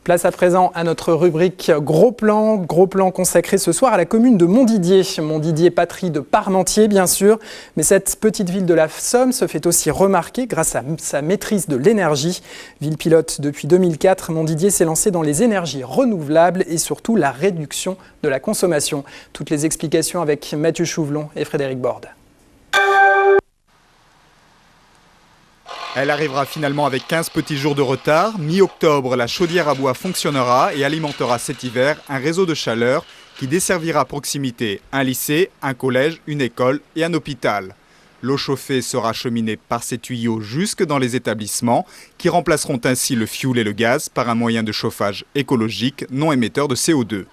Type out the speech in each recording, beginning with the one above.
Place à présent à notre rubrique Gros plan consacré ce soir à la commune de Montdidier. Montdidier, patrie de Parmentier bien sûr, mais cette petite ville de la Somme se fait aussi remarquer grâce à sa maîtrise de l'énergie. Ville pilote depuis 2004, Montdidier s'est lancé dans les énergies renouvelables et surtout la réduction de la consommation. Toutes les explications avec Mathieu Chouvelon et Frédéric Borde. Elle arrivera finalement avec 15 petits jours de retard. Mi-octobre, la chaudière à bois fonctionnera et alimentera cet hiver un réseau de chaleur qui desservira à proximité un lycée, un collège, une école et un hôpital. L'eau chauffée sera acheminée par ces tuyaux jusque dans les établissements qui remplaceront ainsi le fioul et le gaz par un moyen de chauffage écologique non émetteur de CO2.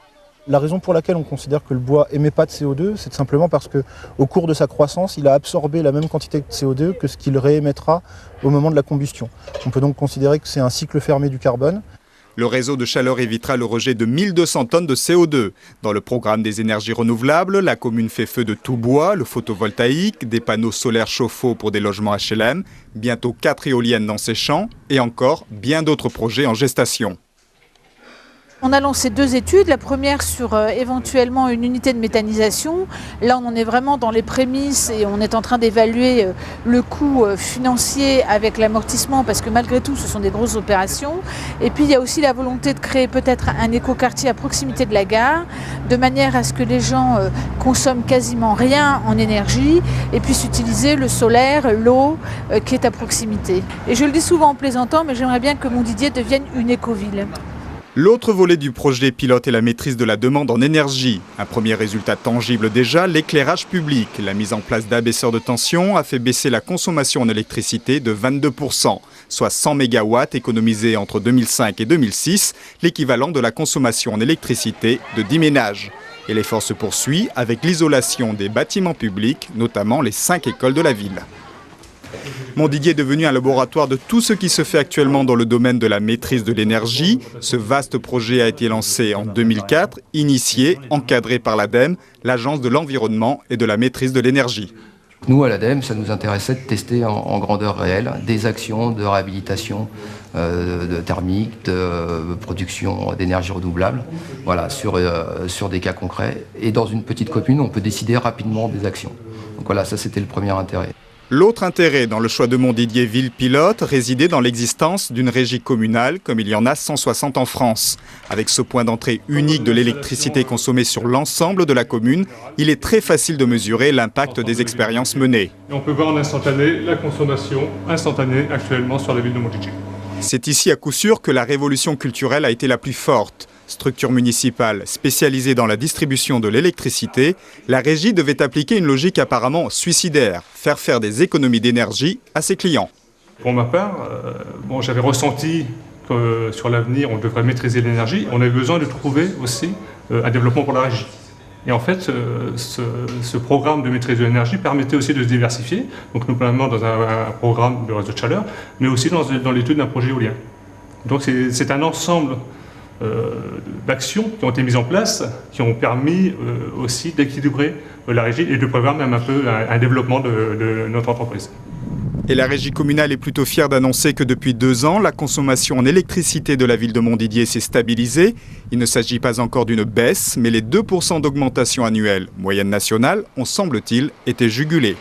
La raison pour laquelle on considère que le bois émet pas de CO2, c'est simplement parce qu'au cours de sa croissance, il a absorbé la même quantité de CO2 que ce qu'il réémettra au moment de la combustion. On peut donc considérer que c'est un cycle fermé du carbone. Le réseau de chaleur évitera le rejet de 1200 tonnes de CO2. Dans le programme des énergies renouvelables, la commune fait feu de tout bois, le photovoltaïque, des panneaux solaires chauffe-eau pour des logements HLM, bientôt 4 éoliennes dans ses champs et encore bien d'autres projets en gestation. On a lancé 2 études, la première sur éventuellement une unité de méthanisation. Là, on en est vraiment dans les prémices et on est en train d'évaluer le coût financier avec l'amortissement parce que malgré tout, ce sont des grosses opérations. Et puis, il y a aussi la volonté de créer peut-être un écoquartier à proximité de la gare, de manière à ce que les gens consomment quasiment rien en énergie et puissent utiliser le solaire, l'eau qui est à proximité. Et je le dis souvent en plaisantant, mais j'aimerais bien que Montdidier devienne une écoville. L'autre volet du projet pilote est la maîtrise de la demande en énergie. Un premier résultat tangible déjà, l'éclairage public. La mise en place d'abaisseurs de tension a fait baisser la consommation en électricité de 22%, soit 100 MW économisés entre 2005 et 2006, l'équivalent de la consommation en électricité de 10 ménages. Et l'effort se poursuit avec l'isolation des bâtiments publics, notamment les 5 écoles de la ville. Montdidier est devenu un laboratoire de tout ce qui se fait actuellement dans le domaine de la maîtrise de l'énergie. Ce vaste projet a été lancé en 2004, initié, encadré par l'ADEME, l'Agence de l'environnement et de la maîtrise de l'énergie. Nous, à l'ADEME, ça nous intéressait de tester en grandeur réelle des actions de réhabilitation de thermique, de production d'énergie renouvelable, voilà, sur des cas concrets. Et dans une petite commune, on peut décider rapidement des actions. Donc voilà, ça c'était le premier intérêt. L'autre intérêt dans le choix de Montdidier ville pilote résidait dans l'existence d'une régie communale comme il y en a 160 en France. Avec ce point d'entrée unique de l'électricité consommée sur l'ensemble de la commune, il est très facile de mesurer l'impact des expériences menées. Et on peut voir en instantané la consommation instantanée actuellement sur la ville de Montdidier. C'est ici à coup sûr que la révolution culturelle a été la plus forte. Structure municipale spécialisée dans la distribution de l'électricité, la régie devait appliquer une logique apparemment suicidaire, faire des économies d'énergie à ses clients. Pour ma part, j'avais ressenti que sur l'avenir, on devrait maîtriser l'énergie. On avait besoin de trouver aussi un développement pour la régie. Et en fait, ce programme de maîtrise de l'énergie permettait aussi de se diversifier, donc notamment dans un programme de réseau de chaleur, mais aussi dans l'étude d'un projet éolien. Donc c'est un ensemble d'actions qui ont été mises en place, qui ont permis aussi d'équilibrer la régie et de prévoir même un peu un développement de notre entreprise. Et la régie communale est plutôt fière d'annoncer que depuis 2 ans, la consommation en électricité de la ville de Montdidier s'est stabilisée. Il ne s'agit pas encore d'une baisse, mais les 2% d'augmentation annuelle moyenne nationale ont, semble-t-il, été jugulés.